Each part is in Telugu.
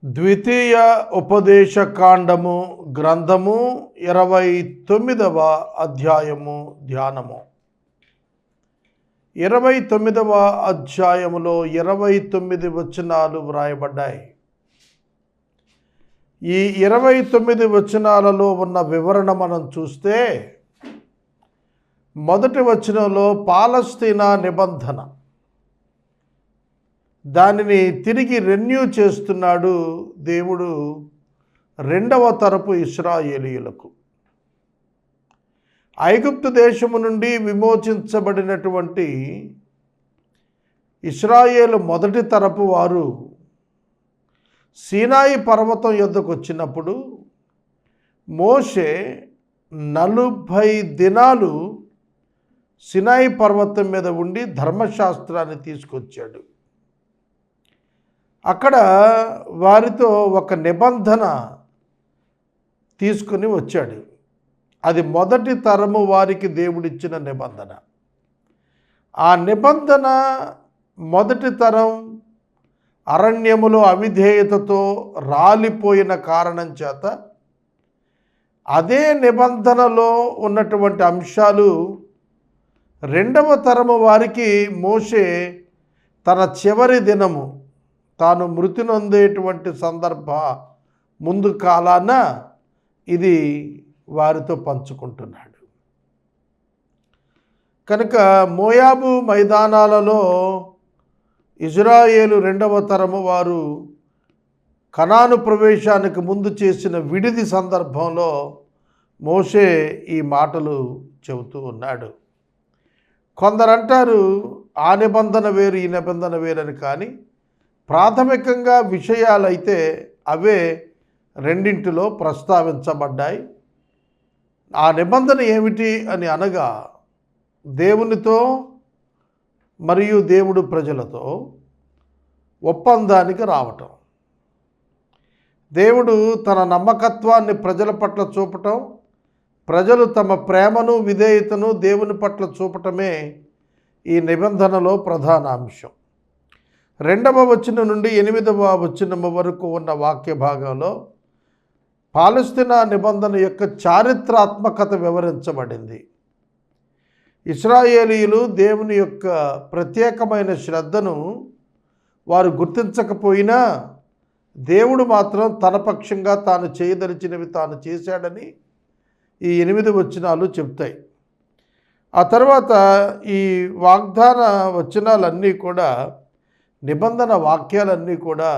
ద్వితీయ ఉపదేశకాండము గ్రంథము 29వ అధ్యాయము ధ్యానము. 29వ అధ్యాయములో 29 వచనాలు వ్రాయబడ్డాయి. ఈ 29 వచనాలలో ఉన్న వివరణ మనం చూస్తే, మొదటి వచనంలో పాలస్తీనా నిబంధన, దానిని తిరిగి రెన్యూ చేస్తున్నాడు దేవుడు రెండవ తరపు ఇశ్రాయేలీయులకు. ఐగుప్తు దేశము నుండి విమోచించబడినటువంటి ఇశ్రాయేలు మొదటి తరపు వారు సీనాయి పర్వతం యొద్దకు వచ్చినప్పుడు మోషే 40 దినాలు సీనాయి పర్వతం మీద ఉండి ధర్మశాస్త్రాన్ని తీసుకొచ్చాడు. అక్కడ వారితో ఒక నిబంధన తీసుకుని వచ్చాడు. అది మొదటి తరము వారికి దేవుడిచ్చిన నిబంధన. ఆ నిబంధన మొదటి తరం అరణ్యములో అవిధేయతతో రాలిపోయిన కారణం చేత అదే నిబంధనలో ఉన్నటువంటి అంశాలు రెండవ తరము వారికి మోషే తన చివరి దినము, తాను మృతి నొందేటువంటి సందర్భ ముందు కాలాన ఇది వారితో పంచుకుంటున్నాడు. కనుక మోయాబు మైదానాలలో ఇజ్రాయేలు రెండవ తరము వారు కనాను ప్రవేశానికి ముందు చేసిన విడిది సందర్భంలో మోషే ఈ మాటలు చెబుతూ ఉన్నాడు. కొందరంటారు ఆ నిబంధన వేరు ఈ నిబంధన వేరని, కానీ ప్రాథమికంగా విషయాలైతే అవే రెండింటిలో ప్రస్తావించబడ్డాయి. ఆ నిబంధన ఏమిటి అని అనగా, దేవునితో మరియు దేవుడు ప్రజలతో ఒప్పందానికి రావటం, దేవుడు తన నమ్మకత్వాన్ని ప్రజల పట్ల చూపటం, ప్రజలు తమ ప్రేమను విధేయతను దేవుని పట్ల చూపటమే ఈ నిబంధనలో ప్రధాన అంశం. 2వ వచనం నుండి 8వ వచనం వరకు ఉన్న వాక్య భాగంలో పాలస్తీనా నిబంధన యొక్క చారిత్రాత్మకత వివరించబడింది. ఇశ్రాయేలీయులు దేవుని యొక్క ప్రత్యేకమైన శ్రద్ధను వారు గుర్తించకపోయినా, దేవుడు మాత్రం తన పక్షంగా తాను చేయదలిచినవి తాను చేశాడని ఈ 8 వచనాలు చెప్తాయి. ఆ తర్వాత ఈ వాగ్దాన వచనాలన్నీ కూడా, నిబంధన వాక్యాలన్నీ కూడా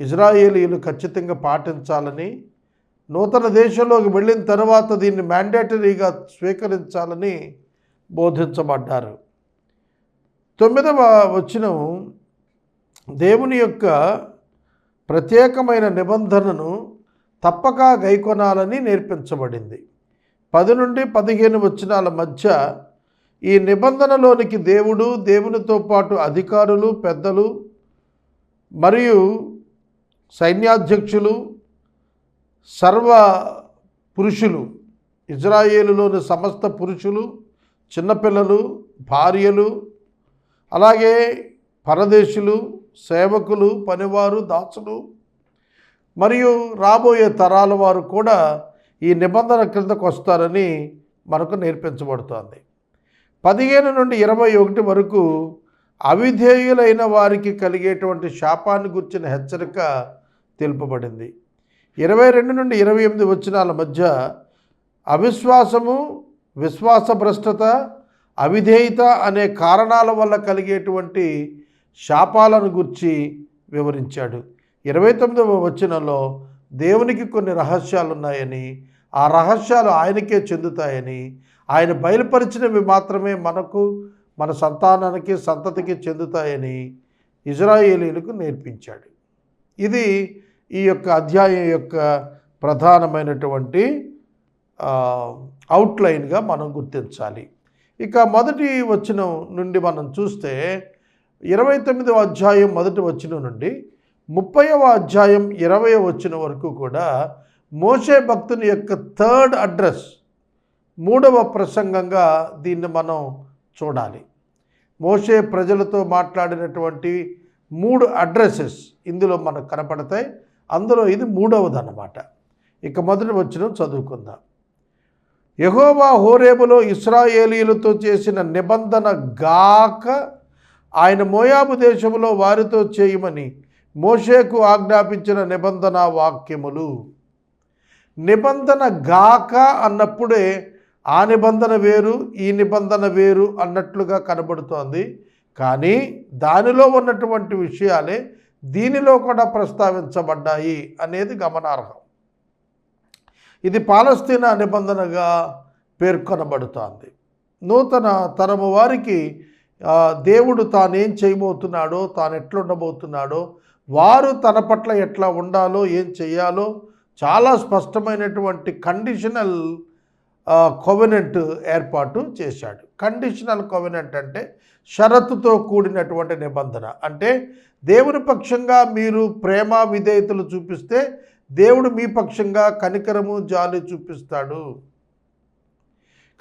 ఇజ్రాయేలీయులు ఖచ్చితంగా పాటించాలని, నూతన దేశంలోకి వెళ్ళిన తర్వాత దీన్ని మ్యాండేటరీగా స్వీకరించాలని బోధించబడ్డారు. 9వ వచనం దేవుని యొక్క ప్రత్యేకమైన నిబంధనను తప్పక గైకొనాలని నేర్పించబడింది. 10 నుండి 15 వచనాల మధ్య ఈ నిబంధనలోనికి దేవుడు, దేవునితో పాటు అధికారులు, పెద్దలు మరియు సైన్యాధ్యక్షులు, సర్వ పురుషులు, ఇజ్రాయేలులోని సమస్త పురుషులు, చిన్నపిల్లలు, భార్యలు, అలాగే పరదేశులు, సేవకులు, పనివారు, దాసులు మరియు రాబోయే తరాల వారు కూడా ఈ నిబంధన క్రిందకు వస్తారని మనకు నేర్పించబడుతోంది. 15 నుండి 21 వరకు అవిధేయులైన వారికి కలిగేటువంటి శాపాన్ని గుర్చిన హెచ్చరిక తెలుపబడింది. 22 నుండి 28 వచనాల మధ్య అవిశ్వాసము, విశ్వాసభ్రష్టత, అవిధేయత అనే కారణాల వల్ల కలిగేటువంటి శాపాలను గురించి వివరించాడు. 29వ వచనంలో దేవునికి కొన్ని రహస్యాలు ఉన్నాయని, ఆ రహస్యాలు ఆయనకే చెందుతాయని, ఆయన బయలుపరిచినవి మాత్రమే మనకు, మన సంతానానికి, సంతతికి చెందుతాయని ఇజ్రాయేలీలకు నేర్పించాడు. ఇది ఈ యొక్క అధ్యాయం యొక్క ప్రధానమైనటువంటి అవుట్లైన్గా మనం గుర్తించాలి. ఇక మొదటి వచనం నుండి మనం చూస్తే 29వ అధ్యాయం మొదటి వచనం నుండి 30వ అధ్యాయం 20వ వచనం వరకు కూడా మోషే భక్తుని యొక్క థర్డ్ అడ్రస్, 3వ ప్రసంగంగా దీన్ని మనం చూడాలి. మోషే ప్రజలతో మాట్లాడినటువంటి 3 అడ్రసెస్ ఇందులో మనకు కనపడతాయి. అందులో ఇది 3వది అన్నమాట. ఇక మొదటి వచనం చదువుకుందాం. యెహోవా హోరేబులో ఇశ్రాయేలీయులతో చేసిన నిబంధన గాక ఆయన మోయాబు దేశంలో వారితో చేయమని మోషేకు ఆజ్ఞాపించిన నిబంధన వాక్యములు. నిబంధన గాక అన్నప్పుడే ఆ నిబంధన వేరు, ఈ నిబంధన వేరు అన్నట్లుగా కనబడుతోంది. కానీ దానిలో ఉన్నటువంటి విషయాలే దీనిలో కూడా ప్రస్తావించబడ్డాయి అనేది గమనార్హం. ఇది పాలస్తీనా నిబంధనగా పేర్కొనబడుతోంది. నూతన తరము వారికి దేవుడు తానేం చేయబోతున్నాడో, తాను ఎట్లుండబోతున్నాడో, వారు తన పట్ల ఎట్లా ఉండాలో, ఏం చెయ్యాలో చాలా స్పష్టమైనటువంటి కండిషనల్ కోవెనెంట్ ఏర్పాటు చేశాడు. కండిషనల్ కోవెనెంట్ అంటే షరతుతో కూడినటువంటి నిబంధన. అంటే దేవుని పక్షంగా మీరు ప్రేమ విధేయతలు చూపిస్తే దేవుడు మీ పక్షంగా కనికరము జాలి చూపిస్తాడు.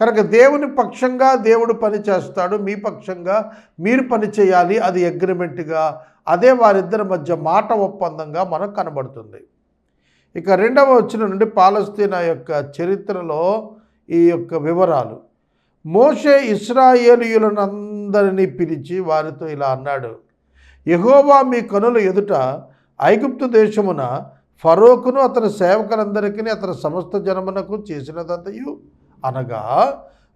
కనుక దేవుని పక్షంగా దేవుడు పని చేస్తాడు, మీ పక్షంగా మీరు పని చేయాలి. అది అగ్రిమెంట్గా, అదే వారిద్దరి మధ్య మాట ఒప్పందంగా మనకు కనబడుతుంది. ఇక 2వ వచనం నుండి పాలస్తీనా యొక్క చరిత్రలో ఈ యొక్క వివరాలు. మోషే ఇశ్రాయేలీయులందరినీ పిలిచి వారితో ఇలా అన్నాడు. యెహోవా మీ కనుల ఎదుట ఐగుప్తు దేశమున ఫరోకును అతని సేవకులందరికీ అతని సమస్త జనమునకు చేసినదంతయు అనగా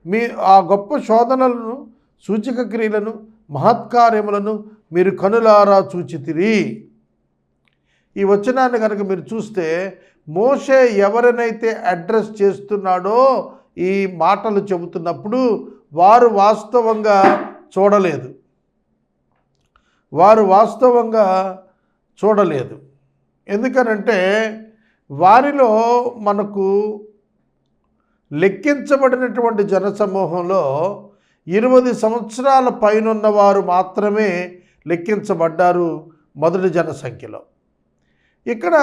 మీ ఆ గొప్ప శోధనలను, సూచక క్రియలను, మహత్కార్యములను మీరు కనులారా చూచితిరి. ఈ వచనాన్ని కనుక మీరు చూస్తే మోషే ఎవరినైతే అడ్రస్ చేస్తున్నాడో ఈ మాటలు చెబుతున్నప్పుడు వారు వాస్తవంగా చూడలేదు. ఎందుకనంటే వారిలో మనకు లెక్కించబడినటువంటి జనసమూహంలో 20 సంవత్సరాల పైనున్న వారు మాత్రమే లెక్కించబడ్డారు మొదటి జనసంఖ్యలో. ఇక్కడ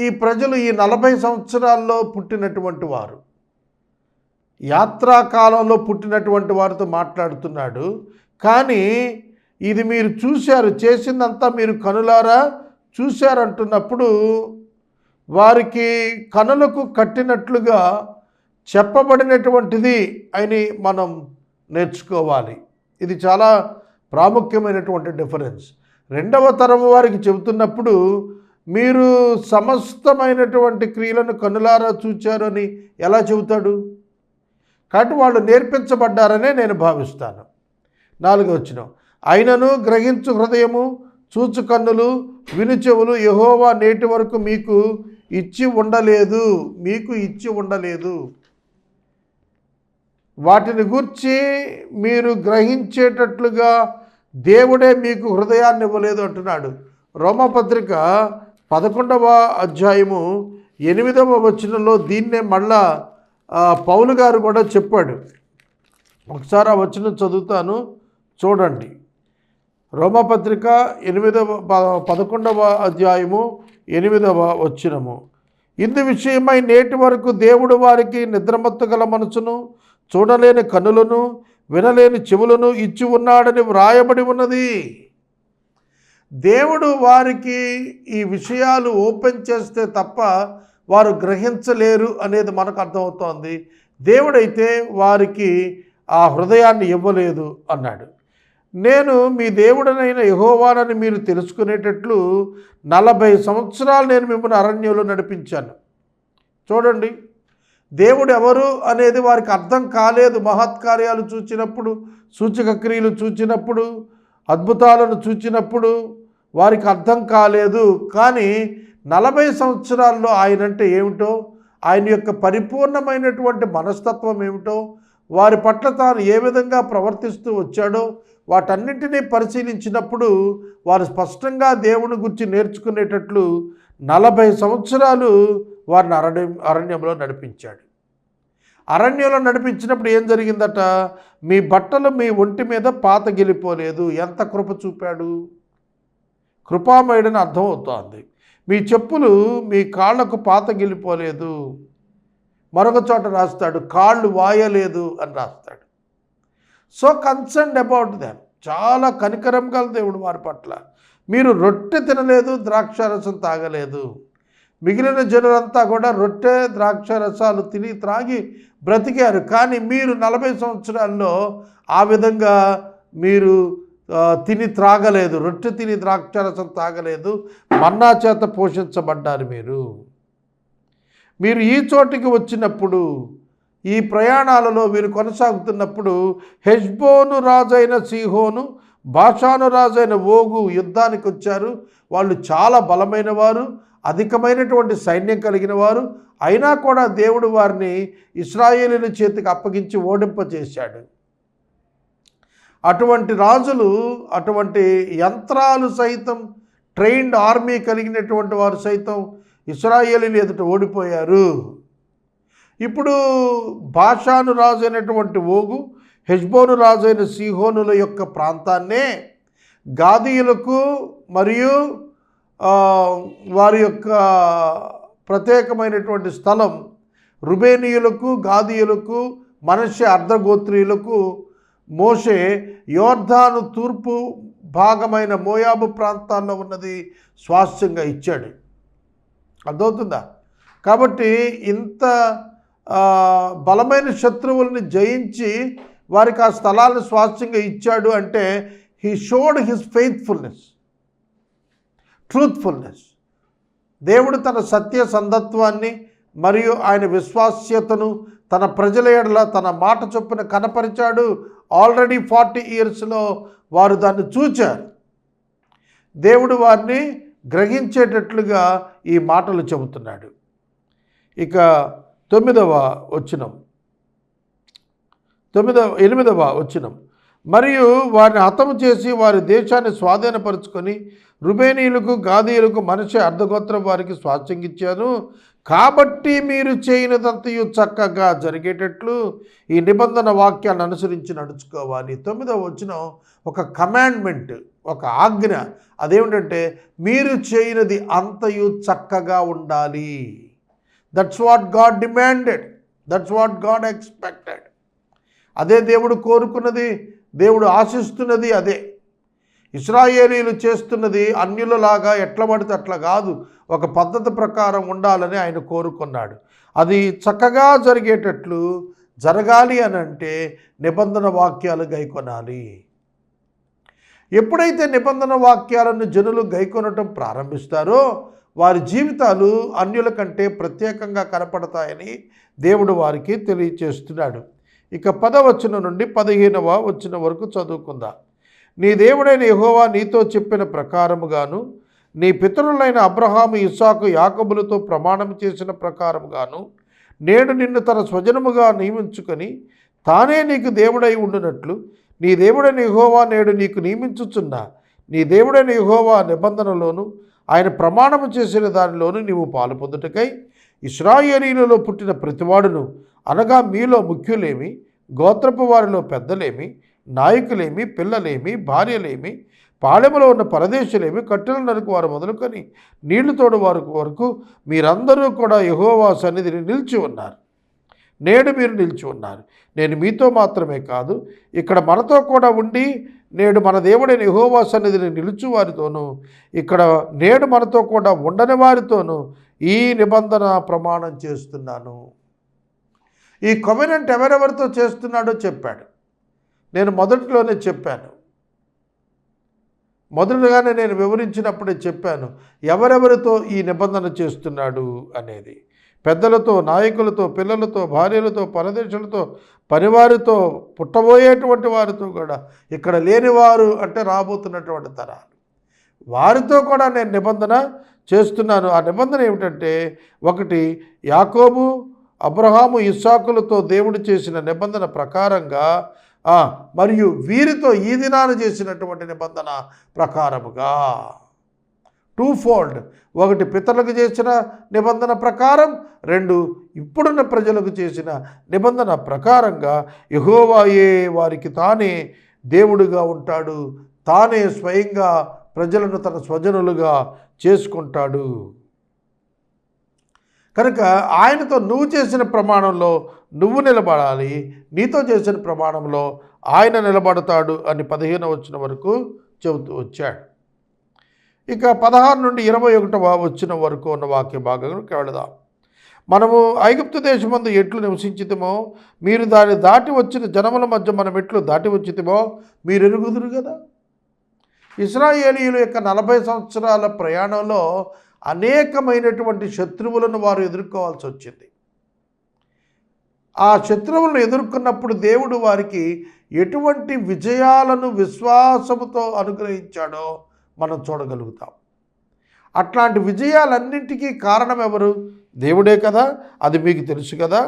ఈ ప్రజలు ఈ 40 సంవత్సరాల్లో పుట్టినటువంటి వారు, యాత్రాకాలంలో పుట్టినటువంటి వారితో మాట్లాడుతున్నాడు. కానీ ఇది మీరు చూశారు, చేసిందంతా మీరు కనులారా చూశారంటున్నప్పుడు వారికి కనులకు కట్టినట్లుగా చెప్పబడినటువంటిది అని మనం నేర్చుకోవాలి. ఇది చాలా ప్రాముఖ్యమైనటువంటి డిఫరెన్స్. 2వ తరం వారికి చెబుతున్నప్పుడు మీరు సమస్తమైనటువంటి క్రియలను కనులారా చూచారని ఎలా చెబుతాడు? కాబట్టి వాళ్ళు నేర్పించబడ్డారనే నేను భావిస్తాను. 4వ వచనం. అయినను గ్రహించు హృదయము, చూచు కన్నులు, విను చెవులు యెహోవా నేటి వరకు మీకు ఇచ్చి ఉండలేదు. వాటిని గూర్చి మీరు గ్రహించేటట్లుగా దేవుడే మీకు హృదయాన్ని ఇవ్వలేదు అంటున్నాడు. రోమపత్రిక 11వ అధ్యాయము 8వ వచనంలో దీన్నే మళ్ళా పౌలు గారు కూడా చెప్పాడు. ఒకసారి ఆ వచనం చదువుతాను, చూడండి. రోమపత్రిక 11వ అధ్యాయము 8వ వచనము. ఇందు విషయమై నేటి వరకు దేవుడు వారికి నిద్రమత్తు గల మనసును, చూడలేని కన్నులను, వినలేని చెవులను ఇచ్చి ఉన్నాడని వ్రాయబడి ఉన్నది. దేవుడు వారికి ఈ విషయాలు ఓపెన్ చేస్తే తప్ప వారు గ్రహించలేరు అనేది మనకు అర్థమవుతోంది. దేవుడైతే వారికి ఆ హృదయాన్ని ఇవ్వలేదు అన్నాడు. నేను మీ దేవుడనైన యెహోవానని మీరు తెలుసుకునేటట్లు 40 సంవత్సరాలు నేను మిమ్మల్ని అరణ్యంలో నడిపించాను. చూడండి, దేవుడు ఎవరు అనేది వారికి అర్థం కాలేదు. మహత్కార్యాలు చూచినప్పుడు, సూచక క్రియలు చూచినప్పుడు, అద్భుతాలను చూచినప్పుడు వారికి అర్థం కాలేదు. కానీ 40 సంవత్సరాల్లో ఆయనంటే ఏమిటో, ఆయన యొక్క పరిపూర్ణమైనటువంటి మనస్తత్వం ఏమిటో, వారి పట్ల తాను ఏ విధంగా ప్రవర్తిస్తూ వచ్చాడో వాటన్నింటినీ పరిశీలించినప్పుడు వారు స్పష్టంగా దేవుని గురించి నేర్చుకునేటట్లు 40 సంవత్సరాలు వారిని అరణ్యంలో నడిపించాడు. అరణ్యంలో నడిపించినప్పుడు ఏం జరిగిందట? మీ బట్టలు మీ ఒంటి మీద పాతగిలిపోలేదు. ఎంత కృప చూపాడు! కృపామయుడని అర్థం అవుతోంది. మీ చెప్పులు మీ కాళ్లకు పాతగిలిపోలేదు. మరొక చోట రాస్తాడు, కాళ్ళు వాయలేదు అని రాస్తాడు. So concerned about them. చాలా కనికరం గల దేవుడు వారి పట్ల. మీరు రొట్టె తినలేదు, ద్రాక్షారసం తాగలేదు. మిగిలిన జనులంతా కూడా రొట్టె ద్రాక్షారసాలు తిని త్రాగి బ్రతికారు. కానీ మీరు 40 సంవత్సరాల్లో ఆ విధంగా మీరు తిని త్రాగలేదు, రొట్టె తిని ద్రాక్షారసం తాగలేదు, మన్నా చేత పోషించబడ్డారు. మీరు ఈ చోటికి వచ్చినప్పుడు, ఈ ప్రయాణాలలో వీరు కొనసాగుతున్నప్పుడు హెష్బోను రాజైన సీహోను, బాషాను రాజైన ఓగు యుద్ధానికి వచ్చారు. వాళ్ళు చాలా బలమైన వారు, అధికమైనటువంటి సైన్యం కలిగిన వారు. అయినా కూడా దేవుడు వారిని ఇశ్రాయేలీయుల చేతికి అప్పగించి ఓడింపచేశాడు. అటువంటి రాజులు, అటువంటి యంత్రాలు సైతం, ట్రైన్డ్ ఆర్మీ కలిగినటువంటి వారు సైతం ఇశ్రాయేలీయుల ఎదుట ఓడిపోయారు. ఇప్పుడు బాషాను రాజు అయినటువంటి ఓగు, హెష్బోను రాజు అయిన సీహోనుల యొక్క ప్రాంతాన్నే గాదీయులకు మరియు వారి యొక్క ప్రత్యేకమైనటువంటి స్థలం రుబేనీయులకు, గాదీయులకు, మనష్షే అర్ధగోత్రీయులకు మోషే యోర్దాను తూర్పు భాగమైన మోయాబు ప్రాంతాల్లో ఉన్నది స్వాస్థ్యంగా ఇచ్చాడు. అర్థమవుతుందా? కాబట్టి ఇంత బలమైన శత్రువుల్ని జయించి వారికి ఆ స్థలాలను స్వాస్థ్యంగా ఇచ్చాడు అంటే he showed his faithfulness, truthfulness. దేవుడు తన సత్య సంధత్వాన్ని మరియు ఆయన విశ్వాస్యతను తన ప్రజల ఎడల తన మాట చొప్పున కనపరిచాడు. ఆల్రెడీ 40 ఇయర్స్లో వారు దాన్ని చూచారు. దేవుడు వారిని గ్రహించేటట్లుగా ఈ మాటలు చెబుతున్నాడు. ఇక 8వ వచనం, మరియు వారిని హతము చేసి వారి దేశాన్ని స్వాధీనపరుచుకొని రుబేనీయులకు, గాదీయులకు, మనష్షే అర్ధగోత్రం వారికి స్వాస్థ్యం ఇచ్చాను. కాబట్టి మీరు చేయనిదంతయు చక్కగా జరిగేటట్లు ఈ నిబంధన వాక్యాన్ని అనుసరించి నడుచుకోవాలి. 9వ వచనం ఒక కమాండ్మెంట్, ఒక ఆజ్ఞ. అదేమిటంటే మీరు చేయనిది అంతయు చక్కగా ఉండాలి. That's what God demanded, that's what God expected. అదే దేవుడు కోరుకున్నది, దేవుడు ఆశిస్తున్నది అదే. ఇశ్రాయేలీయులు చేస్తున్నది అన్యులలాగా ఎట్లా పడితే అట్లా కాదు, ఒక పద్ధతి ప్రకారం ఉండాలని ఆయన కోరుకున్నాడు. అది చక్కగా జరిగేటట్లు జరగాలి అని అంటే నిబంధన వాక్యాలు గైకొనాలి. ఎప్పుడైతే నిబంధన వాక్యాలను జనులు గైకొనటం ప్రారంభిస్తారో వారి జీవితాలు అన్యుల కంటే ప్రత్యేకంగా కనపడతాయని దేవుడు వారికి తెలియచేస్తున్నాడు. ఇక 10వ వచనం నుండి 15వ వచనం వరకు చదువుకుందాం. నీ దేవుడైన యెహోవా నీతో చెప్పిన ప్రకారముగాను, నీ పితరులైన అబ్రహాము, ఇస్సాకు, యాకోబులతో ప్రమాణం చేసిన ప్రకారముగాను నేడు నిన్ను తన స్వజనముగా నియమించుకొని తానే నీకు దేవుడై ఉండునట్లు నీ దేవుడైన యెహోవా నేడు నీకు నియమించుచున్న నీ దేవుడైన యెహోవా నిబంధనలోను ఆయన ప్రమాణము చేసిన దానిలోను నీవు పాలు పొందుటకై ఇశ్రాయేలీయులలో పుట్టిన ప్రతివాడును, అనగా మీలో ముఖ్యులేమి, గోత్రపు వారిలో పెద్దలేమి, నాయకులేమి, పిల్లలేమి, భార్యలేమి, పాళెములో ఉన్న పరదేశులేమి, కట్టెల నరకు వారు మొదలుకొని నీళ్లు తోడు వారి వరకు మీరందరూ కూడా యెహోవా సన్నిధిని నిలిచి ఉన్నారు. నేడు మీరు నిలిచి ఉన్నారు. నేను మీతో మాత్రమే కాదు, ఇక్కడ మనతో కూడా ఉండి నేడు మన దేవుడైన యెహోవా సన్నిధిని నిలుచు వారితోనూ, ఇక్కడ నేడు మనతో కూడా ఉండని వారితోనూ ఈ నిబంధన ప్రమాణం చేస్తున్నాను. ఈ కవెనెంట్ ఎవరెవరితో చేస్తున్నాడో చెప్పాడు. నేను మొదటిలోనే చెప్పాను, మొదటగానే నేను వివరించినప్పుడే చెప్పాను ఎవరెవరితో ఈ నిబంధన చేస్తున్నాడు అనేది. పెద్దలతో, నాయకులతో, పిల్లలతో, భార్యలతో, పరదేశులతో, పనివారితో, పుట్టబోయేటువంటి వారితో కూడా, ఇక్కడ లేనివారు అంటే రాబోతున్నటువంటి తరాలు, వారితో కూడా నేను నిబంధన చేస్తున్నాను. ఆ నిబంధన ఏమిటంటే, ఒకటి యాకోబు, అబ్రహాము, ఇస్సాకులతో దేవుడు చేసిన నిబంధన ప్రకారంగా, మరియు వీరితో ఈ దినాన చేసినటువంటి నిబంధన ప్రకారముగా. 2fold. ఒకటి పితరులకు చేసిన నిబంధన ప్రకారం, 2 ఇప్పుడున్న ప్రజలకు చేసిన నిబంధన ప్రకారంగా యెహోవాయే వారికి తానే దేవుడుగా ఉంటాడు, తానే స్వయంగా ప్రజలను తన స్వజనులుగా చేసుకుంటాడు. కనుక ఆయనతో నువ్వు చేసిన ప్రమాణంలో నువ్వు నిలబడాలి, నీతో చేసిన ప్రమాణంలో ఆయన నిలబడతాడు అని 15వ వచనం వరకు చెబుతూ వచ్చాడు. ఇక 16 నుండి 21వ వచ్చిన వరకు ఉన్న వాక్య భాగంలోకి వెళదాం. మనము ఐగుప్తు దేశమందు ఎట్లు నివసించితమో మీరు దాన్ని దాటి వచ్చిన జనముల మధ్య మనం ఎట్లు దాటి వచ్చితమో మీరు ఎరుగుదురు కదా. ఇశ్రాయేలీయుల యొక్క 40 సంవత్సరాల ప్రయాణంలో అనేకమైనటువంటి శత్రువులను వారు ఎదుర్కోవాల్సి వచ్చింది. ఆ శత్రువులను ఎదుర్కొన్నప్పుడు దేవుడు వారికి ఎటువంటి విజయాలను విశ్వాసముతో అనుగ్రహించాడో మనం చూడగలుగుతాం. అట్లాంటి విజయాలన్నింటికీ కారణం ఎవరు? దేవుడే కదా, అది మీకు తెలుసు కదా.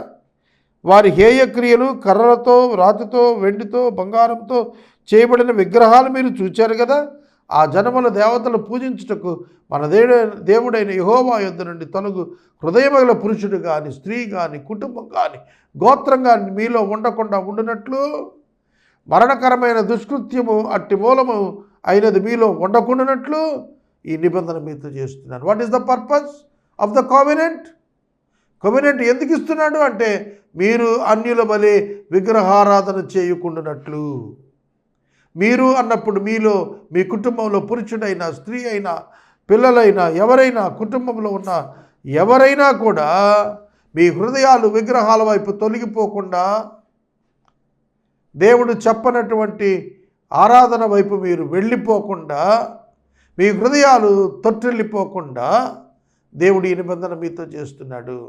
వారి హేయక్రియలు, కర్రలతో, రాతితో, వెండితో, బంగారంతో చేయబడిన విగ్రహాలు మీరు చూచారు కదా. ఆ జనముల దేవతలు పూజించుటకు మన దేవుడైన యెహోవా యొద్ద నుండి తొలగు హృదయమగల పురుషుడు కానీ, స్త్రీ కానీ, కుటుంబం కానీ, గోత్రం కానీ మీలో ఉండకుండా ఉండునట్లు, మరణకరమైన దుష్కృత్యము అట్టి మూలము అయినది మీలో ఉండకుండానట్లు ఈ నిబంధన మీతో చేస్తున్నాను. What is the purpose of the covenant? Covenant ఎందుకు ఇస్తున్నాడు అంటే మీరు అన్యుల వలె విగ్రహారాధన చేయకుండానట్లు. మీరు అన్నప్పుడు మీలో, మీ కుటుంబంలో పురుషుడైనా, స్త్రీ అయినా, పిల్లలైనా, ఎవరైనా, కుటుంబంలో ఉన్న ఎవరైనా కూడా మీ హృదయాలు విగ్రహాల వైపు తొలగిపోకుండా, దేవుడు చెప్పనటువంటి ఆరాధన వైపు మీరు వెళ్ళిపోకుండా, మీ హృదయాలు తొట్టిల్లిపోకుండా దేవుడు ఈ నిబంధన మీతో చేస్తున్నాడు.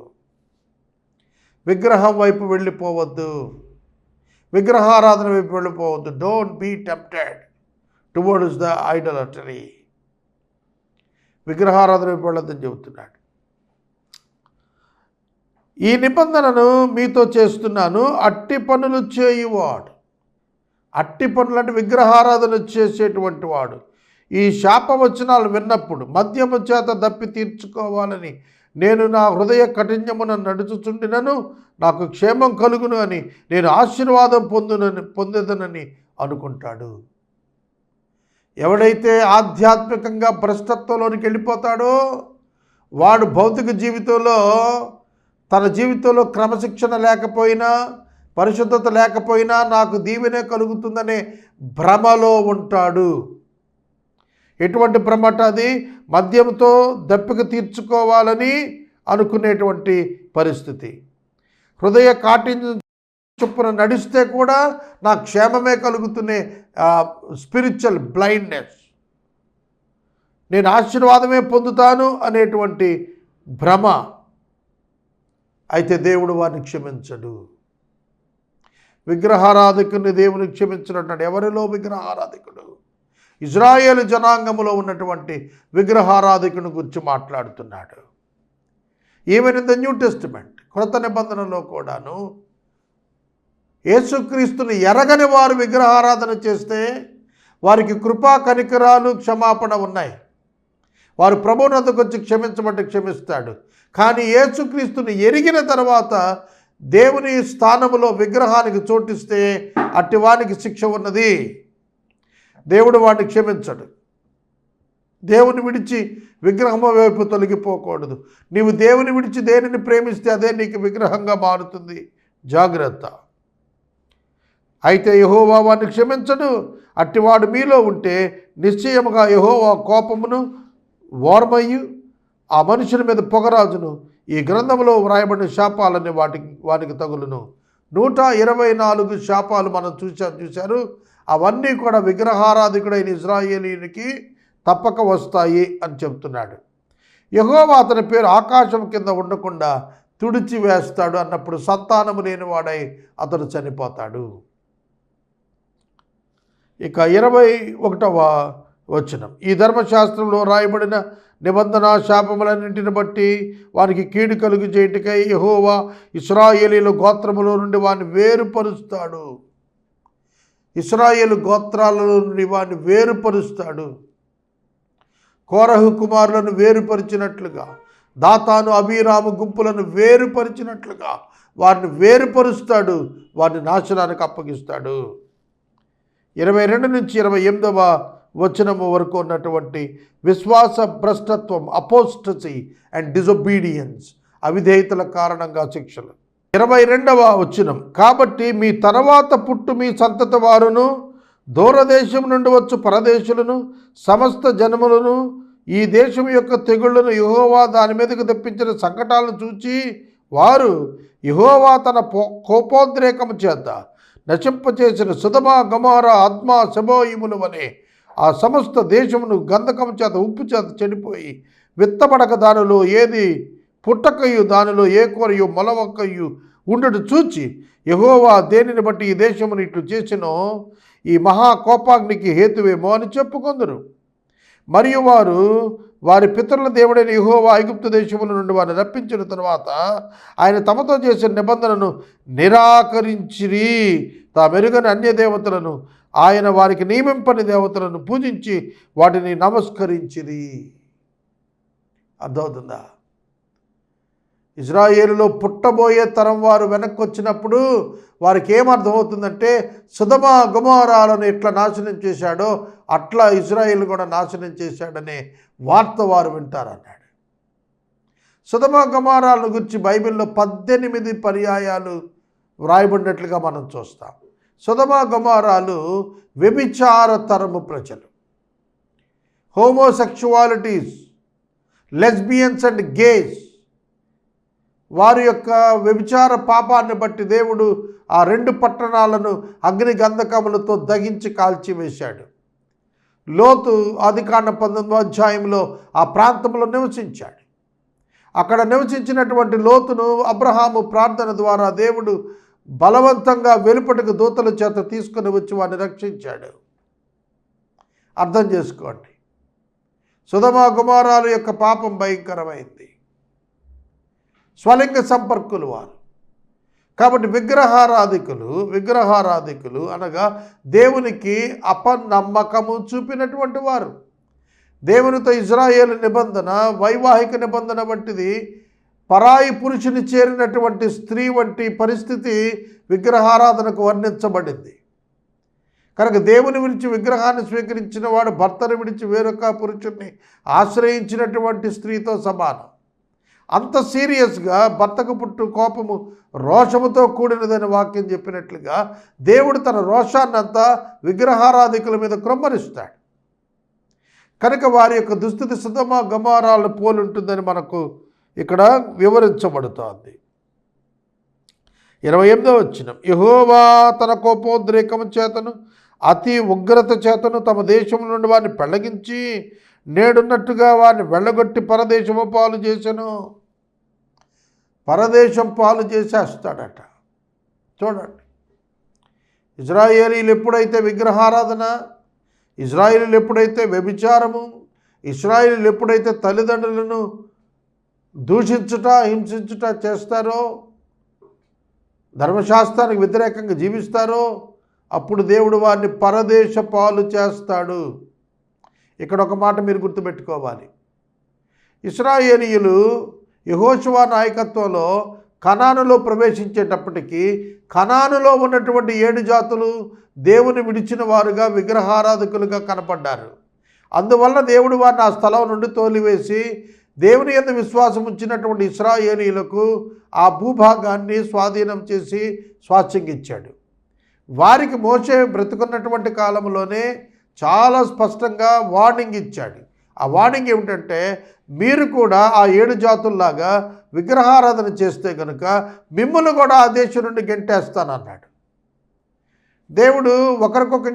విగ్రహం వైపు వెళ్ళిపోవద్దు, విగ్రహారాధన వైపు వెళ్ళిపోవద్దు. Don't be tempted towards the idolatry. విగ్రహారాధన వైపు వెళ్ళొద్దని చెబుతున్నాడు. ఈ నిబంధనను మీతో చేస్తున్నాను, అట్టి పనులు చేయువాడు. అట్టి పనులు అంటే విగ్రహారాధన చేసేటువంటి వాడు ఈ శాపవచనాలు విన్నప్పుడు మద్యము చేత దప్పి తీర్చుకోవాలని నేను నా హృదయ కఠిన్యమున నడుచుచుండినను నాకు క్షేమం కలుగును అని నేను ఆశీర్వాదం పొందేదనని అనుకుంటాడు. ఎవడైతే ఆధ్యాత్మికంగా భ్రష్టత్వంలోనికి వెళ్ళిపోతాడో వాడు భౌతిక జీవితంలో, తన జీవితంలో క్రమశిక్షణ లేకపోయినా, పరిశుద్ధత లేకపోయినా నాకు దీవెనే కలుగుతుందనే భ్రమలో ఉంటాడు. ఎటువంటి భ్రమట అది? మద్యంతో దప్పిక తీర్చుకోవాలని అనుకునేటువంటి పరిస్థితి. హృదయ కాఠిన్యం చొప్పున నడిస్తే కూడా నా క్షేమమే కలుగుతునే స్పిరిచువల్ బ్లైండ్నెస్, నేను ఆశీర్వాదమే పొందుతాను అనేటువంటి భ్రమ. అయితే దేవుడు వారిని క్షమించడు. విగ్రహారాధికుని దేవుని క్షమించినట్టు ఎవరిలో విగ్రహారాధికుడు? ఇజ్రాయేలు జనాంగములో ఉన్నటువంటి విగ్రహారాధికుని గురించి మాట్లాడుతున్నాడు. Even in the new testament, క్రొత్త నిబంధనలో కూడాను యేసుక్రీస్తుని ఎరగని వారు విగ్రహారాధన చేస్తే వారికి కృపా కనికరాలు క్షమాపణ ఉన్నాయి. వారు ప్రభువునందుకు వచ్చి క్షమించబట్టి క్షమిస్తాడు. కానీ యేసుక్రీస్తుని ఎరిగిన తర్వాత దేవుని స్థానములో విగ్రహానికి చోటిస్తే అట్టివానికి శిక్ష ఉన్నది. దేవుడు వాడిని క్షమించడు. దేవుని విడిచి విగ్రహం వైపు తొలగిపోకూడదు. నీవు దేవుని విడిచి దేనిని ప్రేమిస్తే అదే నీకు విగ్రహంగా మారుతుంది. జాగ్రత్త. అయితే యెహోవా వాడిని క్షమించడు. అట్టివాడు మీలో ఉంటే నిశ్చయముగా యెహోవా కోపమును ఓర్మయ్యు ఆ మనుషుల మీద పొగరాజును ఈ గ్రంథంలో వ్రాయబడిన శాపాలన్నీ వానికి తగులును. 124 శాపాలు మనం చూశారు. అవన్నీ కూడా విగ్రహారాధికుడైన ఇజ్రాయేలీయునికి తప్పక వస్తాయి అని చెప్తున్నాడు. యెహోవా అతని పేరు ఆకాశం కింద ఉండకుండా తుడిచి వేస్తాడు అన్నప్పుడు సంతానము లేనివాడై అతడు చనిపోతాడు. ఇక 21వ వచనం, ఈ ధర్మశాస్త్రంలో రాయబడిన నిబంధన శాపములన్నింటిని బట్టి వారికి కీడు కలుగు చేయుటకై యెహోవా ఇశ్రాయేలీయుల గోత్రములో నుండి వారిని వేరుపరుస్తాడు. ఇశ్రాయేలు గోత్రాలలో నుండి వారిని వేరుపరుస్తాడు. కోరహు కుమారులను వేరుపరిచినట్లుగా, దాతాను అబీరాము గుంపులను వేరుపరిచినట్లుగా వారిని వేరుపరుస్తాడు. వారిని నాశనానికి అప్పగిస్తాడు. 22 నుంచి 28వ వచనము వరకు ఉన్నటువంటి విశ్వాస భ్రష్టత్వం, అపోస్టసీ అండ్ డిజొబీడియన్స్, అవిధేయతల కారణంగా శిక్షలు. 22వ వచనం, కాబట్టి మీ తర్వాత పుట్టు మీ సంతతి వారును దూరదేశం నుండి వచ్చు పరదేశులను సమస్త జనములను ఈ దేశం యొక్క తెగుళ్లను యెహోవా దాని మీదకు తెప్పించిన సంకటాలను చూచి వారు యెహోవా తన కోపోద్రేకము చేత నశింపచేసిన సొదొమ గొమొర్రా అద్మా సెబోయిముల వలె ఆ సమస్త దేశమును గంధకము చేత ఉప్పు చేత చెడిపోయి విత్తబడక దానిలో ఏది పుట్టకయు దానిలో ఏ కూరయు మొలవకయు ఉండడు చూచి యెహోవా దేనిని బట్టి ఈ దేశమును ఇట్లు చేసినో ఈ మహాకోపాగ్నికి హేతువేమో అని చెప్పుకొందురు. మరియు వారు వారి పితరుల దేవుడైన యెహోవా ఐగుప్తు దేశముల నుండి వారిని రప్పించిన తరువాత ఆయన తమతో చేసిన నిబంధనను నిరాకరించిరి. తామెరుగని అన్య దేవతలను ఆయన వారికి నియమింపని దేవతలను పూజించి వాటిని నమస్కరించిరి. అర్థమవుతుందా? ఇజ్రాయేలులో పుట్టబోయే తరం వారు వెనక్కి వచ్చినప్పుడు వారికి ఏమర్థమవుతుందంటే సొదొమ గొమొర్రాలను ఎట్లా నాశనం చేశాడో అట్లా ఇజ్రాయేలు కూడా నాశనం చేశాడనే వార్త వారు వింటారన్నాడు. సొదొమ గొమొర్రాలను గురించి బైబిల్లో 18 పర్యాయాలు వ్రాయబడినట్లుగా మనం చూస్తాం. సొదొమ గొమొర్రాలు వ్యభిచార తరము ప్రజలు, హోమోసెక్షువాలిటీస్, లెస్బియన్స్ అండ్ గేస్. వారి యొక్క వ్యభిచార పాపాన్ని బట్టి దేవుడు ఆ 2 పట్టణాలను అగ్ని గంధకములతో దహించి కాల్చివేశాడు. లోతు ఆదికాండ 19వ అధ్యాయంలో ఆ ప్రాంతంలో నివసించాడు. అక్కడ నివసించినటువంటి లోతును అబ్రహాము ప్రార్థన ద్వారా దేవుడు బలవంతంగా వెలుపటికి దూతల చేత తీసుకుని వచ్చి వారిని రక్షించాడు. అర్థం చేసుకోండి, సొదొమ గొమొర్రాల యొక్క పాపం భయంకరమైంది. స్వలింగ సంపర్కులు వారు. కాబట్టి విగ్రహారాధికులు అనగా దేవునికి అపనమ్మకము చూపినటువంటి వారు. దేవునితో ఇజ్రాయేలు నిబంధన వైవాహిక నిబంధన వంటిది. పరాయి పురుషుని చేరినటువంటి స్త్రీ వంటి పరిస్థితి విగ్రహారాధనకు వర్ణించబడింది. కనుక దేవుని విడిచి విగ్రహాన్ని స్వీకరించిన వాడు భర్తను విడిచి వేరొక పురుషుణ్ణి ఆశ్రయించినటువంటి స్త్రీతో సమానం. అంత సీరియస్గా భర్తకు పుట్టు కోపము రోషముతో కూడినదని వాక్యం చెప్పినట్లుగా దేవుడు తన రోషాన్నంతా విగ్రహారాధికుల మీద క్రొమ్మరిస్తాడు. కనుక వారి యొక్క దుస్థితి సొదొమ గొమొర్రాలను పోలుంటుందని మనకు ఇక్కడ వివరించబడుతోంది. 28వ వచనం, యెహోవా తన కోపోద్రేకము చేతను అతి ఉగ్రత చేతను తమ దేశం నుండి వారిని పెళ్లగించి నేడున్నట్టుగా వారిని వెళ్ళగొట్టి పరదేశము పాలు చేసెను. పరదేశం పాలు చేసేస్తాడట. చూడండి, ఇజ్రాయేలీలు ఎప్పుడైతే విగ్రహారాధన, ఇజ్రాయేలీలు ఎప్పుడైతే వ్యభిచారము, ఇజ్రాయేలీలు ఎప్పుడైతే తల్లిదండ్రులను దూషించుట హింసించుట చేస్తారో, ధర్మశాస్త్రానికి వ్యతిరేకంగా జీవిస్తారో అప్పుడు దేవుడు వారిని పరదేశ పాలు చేస్తాడు. ఇక్కడ ఒక మాట మీరు గుర్తుపెట్టుకోవాలి. ఇశ్రాయేలీయులు యెహోషువ నాయకత్వంలో కనానులో ప్రవేశించేటప్పటికీ కనానులో ఉన్నటువంటి 7 జాతులు దేవుని విడిచిన వారుగా విగ్రహారాధకులుగా కనపడ్డారు. అందువల్ల దేవుడు వారిని ఆ స్థలం నుండి తోలివేసి దేవుని యందు విశ్వాసం ఉంచినటువంటి ఇశ్రాయేలీయులకు ఆ భూభాగాన్ని స్వాధీనం చేసి స్వాస్థ్యం ఇచ్చాడు. వారికి మోషే బ్రతుకున్నటువంటి కాలంలోనే చాలా స్పష్టంగా వార్నింగ్ ఇచ్చాడు. ఆ వార్నింగ్ ఏమిటంటే, మీరు కూడా ఆ 7 జాతుల్లాగా విగ్రహారాధన చేస్తే కనుక మిమ్మల్ని కూడా ఆ దేశం నుండి గెంటేస్తానన్నాడు. దేవుడు ఒకరికొక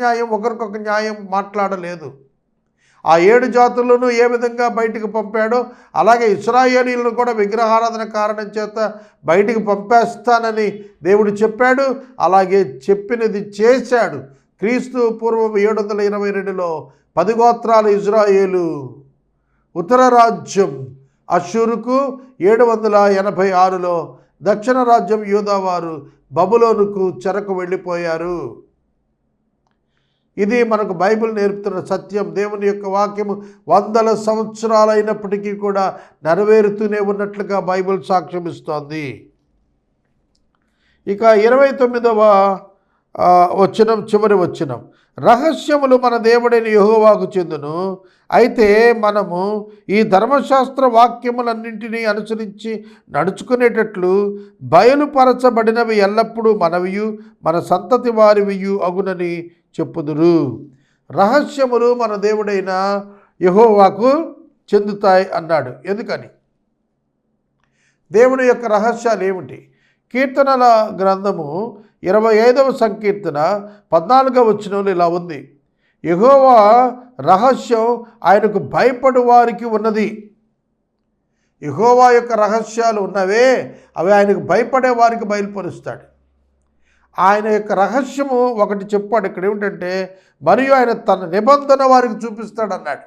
న్యాయం మాట్లాడలేదు. ఆ 7 జాతులను ఏ విధంగా బయటికి పంపాడో అలాగే ఇశ్రాయేలీయులను కూడా విగ్రహారాధన కారణం చేత బయటికి పంపేస్తానని దేవుడు చెప్పాడు. అలాగే చెప్పినది చేశాడు. క్రీస్తు పూర్వం 722లో 10 గోత్రాలు ఇజ్రాయేలు, ఉత్తర రాజ్యం అష్షూరుకు, 786లో దక్షిణ రాజ్యం యూదావారు బబులోనుకు చెరకు వెళ్ళిపోయారు. ఇది మనకు బైబిల్ నేర్పుతున్న సత్యం. దేవుని యొక్క వాక్యము 100 సంవత్సరాలైనప్పటికీ కూడా నెరవేరుతూనే ఉన్నట్లుగా బైబిల్ సాక్ష్యం ఇస్తోంది. ఇక 29వ వచనం, చివరి వచనం, రహస్యములు మన దేవుడైన యెహోవాకు చెందును. అయితే మనము ఈ ధర్మశాస్త్ర వాక్యములన్నింటినీ అనుసరించి నడుచుకునేటట్లు బయలుపరచబడినవి ఎల్లప్పుడూ మనవియు మన సంతతి వారివియు అగునని చెప్పుదురు. రహస్యములు మన దేవుడైన యెహోవాకు చెందుతాయి అన్నాడు. ఎందుకని? దేవుని యొక్క రహస్యాలు ఏమిటి? కీర్తనల గ్రంథము 25వ సంకీర్తన 14వ వచనంలో ఇలా ఉంది: యెహోవా రహస్యం ఆయనకు భయపడు వారికి ఉన్నది. యెహోవా యొక్క రహస్యాలు ఉన్నవే, అవి ఆయనకు భయపడే వారికి బయలుపరుస్తాడు. ఆయన యొక్క రహస్యము ఒకటి చెప్పాడు ఇక్కడ ఏమిటంటే, మరియు ఆయన తన నిబంధన వారికి చూపిస్తాడు అన్నాడు.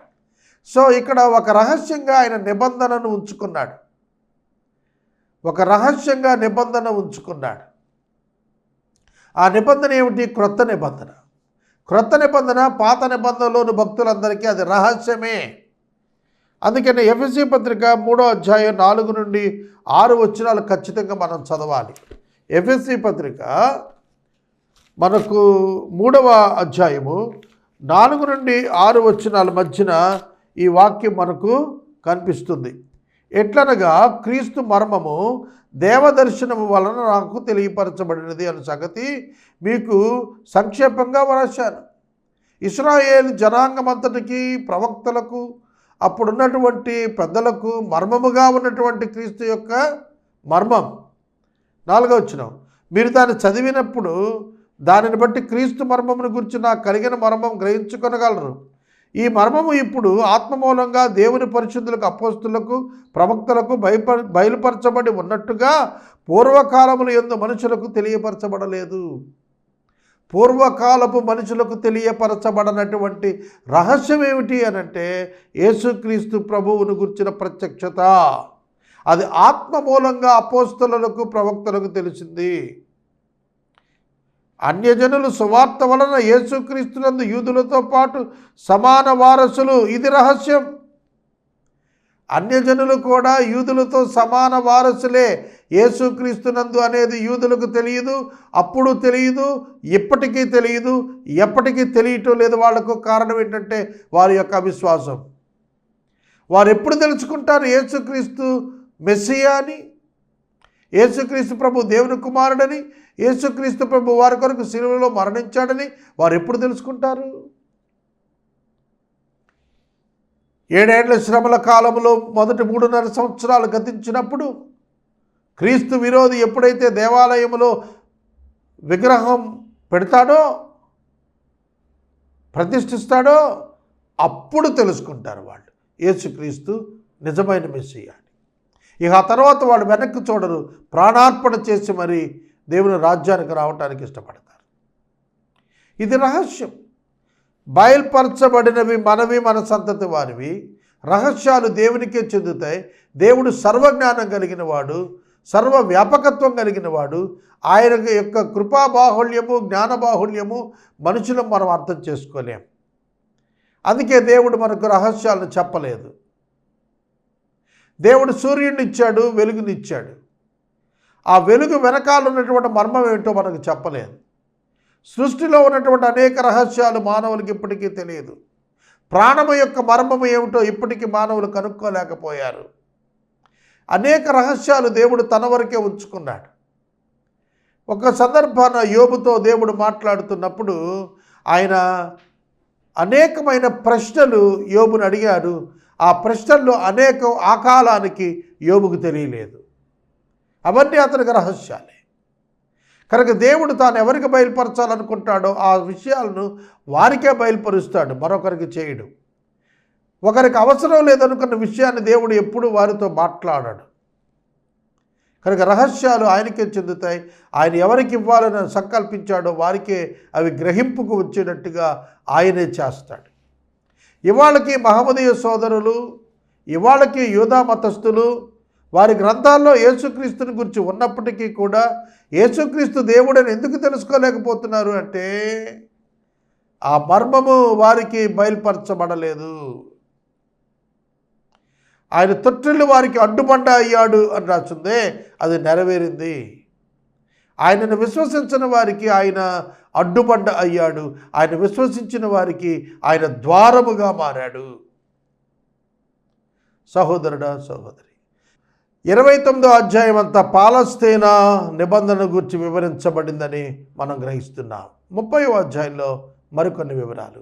సో ఇక్కడ ఒక రహస్యంగా ఆయన నిబంధనను ఉంచుకున్నాడు. ఒక రహస్యంగా నిబంధన ఉంచుకున్నాడు. ఆ నిబంధన ఏమిటి? క్రొత్త నిబంధన. క్రొత్త నిబంధన పాత నిబంధనలోని భక్తులందరికీ అది రహస్యమే. అందుకని ఎఫెసీ పత్రిక 3వ అధ్యాయం 4 నుండి 6 వచనాలు ఖచ్చితంగా మనం చదవాలి. ఎఫెసీ పత్రిక మనకు 3వ అధ్యాయము 4 నుండి 6 వచనాల మధ్యన ఈ వాక్యం మనకు కనిపిస్తుంది. ఎట్లనగా క్రీస్తు మర్మము దేవదర్శనము వలన నాకు తెలియపరచబడినది అనే సంగతి మీకు సంక్షేపంగా వ్రాశాను. ఇశ్రాయేలు జనాంగమంతటికి, ప్రవక్తలకు, అప్పుడున్నటువంటి పెద్దలకు మర్మముగా ఉన్నటువంటి క్రీస్తు యొక్క మర్మం. 4వ వచనం: మీరు దాన్ని చదివినప్పుడు దానిని బట్టి క్రీస్తు మర్మమును గురించి నాకు కలిగిన మర్మం గ్రహించుకొనగలరు. ఈ మర్మము ఇప్పుడు ఆత్మమూలంగా దేవుని పరిశుద్ధులకు, అపోస్తులకు, ప్రవక్తలకు బయలుపరచబడి ఉన్నట్టుగా పూర్వకాలములు యందు మనుషులకు తెలియపరచబడలేదు. పూర్వకాలపు మనుషులకు తెలియపరచబడనటువంటి రహస్యం ఏమిటి అనంటే యేసుక్రీస్తు ప్రభువును గుర్చిన ప్రత్యక్షత. అది ఆత్మ మూలంగా అపోస్తలులకు, ప్రవక్తలకు తెలిసింది. అన్యజనులు సువార్త వలన యేసుక్రీస్తునందు యూదులతో పాటు సమాన వారసులు. ఇది రహస్యం. అన్యజనులు కూడా యూదులతో సమాన వారసులే. యేసుక్రీస్తునందు అనేది యూదులకు తెలియదు, అప్పుడు తెలియదు, ఇప్పటికీ తెలియదు, ఎప్పటికీ తెలియటం లేదు. వాళ్లకు కారణం ఏంటంటే వారి యొక్క అవిశ్వాసం. వారు ఎప్పుడు తెలుసుకుంటారు యేసుక్రీస్తు మెస్సియా అని, యేసుక్రీస్తు ప్రభు దేవుని కుమారుడని, యేసుక్రీస్తు ప్రభు వారి కొరకు శిలువలో మరణించాడని వారు ఎప్పుడు తెలుసుకుంటారు? 7 ఏళ్ల శ్రమల కాలంలో మొదటి 3.5 సంవత్సరాలు గతించినప్పుడు క్రీస్తు విరోధి ఎప్పుడైతే దేవాలయంలో విగ్రహం పెడతాడో, ప్రతిష్ఠిస్తాడో, అప్పుడు తెలుసుకుంటారు వాళ్ళు యేసుక్రీస్తు నిజమైన మెస్సియా అని. ఇక ఆ తర్వాత వాళ్ళు వెనక్కి చూడరు, ప్రాణార్పణ చేసి మరి దేవుని రాజ్యానికి రావటానికి ఇష్టపడతారు. ఇది రహస్యం. బయలుపరచబడినవి మనవి, మన సంతతి వారివి. రహస్యాలు దేవునికే చెందుతాయి. దేవుడు సర్వజ్ఞానం కలిగిన వాడు, సర్వ వ్యాపకత్వం కలిగిన వాడు. ఆయన యొక్క కృపాబాహుళ్యము, జ్ఞానబాహుళ్యము మనుషులను మనం అర్థం చేసుకోలేం. అందుకే దేవుడు మనకు రహస్యాలను చెప్పలేదు. దేవుడు సూర్యుడిని ఇచ్చాడు, వెలుగునిచ్చాడు. ఆ వెలుగు వెనకాల ఉన్నటువంటి మర్మం ఏమిటో మనకు చెప్పలేదు. సృష్టిలో ఉన్నటువంటి అనేక రహస్యాలు మానవులకి ఇప్పటికీ తెలియదు. ప్రాణము యొక్క మర్మము ఏమిటో ఇప్పటికీ మానవులు కనుక్కోలేకపోయారు. అనేక రహస్యాలు దేవుడు తన వరకే ఉంచుకున్నాడు. ఒక సందర్భాన యోబుతో దేవుడు మాట్లాడుతున్నప్పుడు ఆయన అనేకమైన ప్రశ్నలు యోబుని అడిగాడు. ఆ ప్రశ్నల్లో అనేకం ఆ కాలానికి యోబుకు తెలియలేదు. అవన్నీ అతనికి రహస్యాలే. కనుక దేవుడు తాను ఎవరికి బయలుపరచాలనుకుంటాడో ఆ విషయాలను వారికే బయలుపరుస్తాడు, మరొకరికి చేయడు. ఒకరికి అవసరం లేదనుకున్న విషయాన్ని దేవుడు ఎప్పుడు వారితో మాట్లాడాడు. కనుక రహస్యాలు ఆయనకే చెందుతాయి. ఆయన ఎవరికి ఇవ్వాలని సంకల్పించాడో వారికే అవి గ్రహింపుకు వచ్చేటట్టుగా ఆయనే చేస్తాడు. ఇవాళకి మహమ్మదీయ సోదరులు, ఇవాళకి యూదా మతస్థులు వారి గ్రంథాల్లో యేసుక్రీస్తుని గురించి ఉన్నప్పటికీ కూడా యేసుక్రీస్తు దేవుడని ఎందుకు తెలుసుకోలేకపోతున్నారు అంటే ఆ మర్మము వారికి బయలుపరచబడలేదు. ఆయన తొట్టిల్లు వారికి అడ్డుబండ అయ్యాడు అని రాసిందే, అది నెరవేరింది. ఆయనను విశ్వసించిన వారికి ఆయన అడ్డుబండ అయ్యాడు, ఆయన విశ్వసించిన వారికి ఆయన ద్వారముగా మారాడు. సహోదరుడా, సహోదరి, 29వ అధ్యాయం అంతా పాలస్తీనా నిబంధన గురించి వివరించబడిందని మనం గ్రహిస్తున్నాం. 30వ అధ్యాయంలో మరికొన్ని వివరాలు.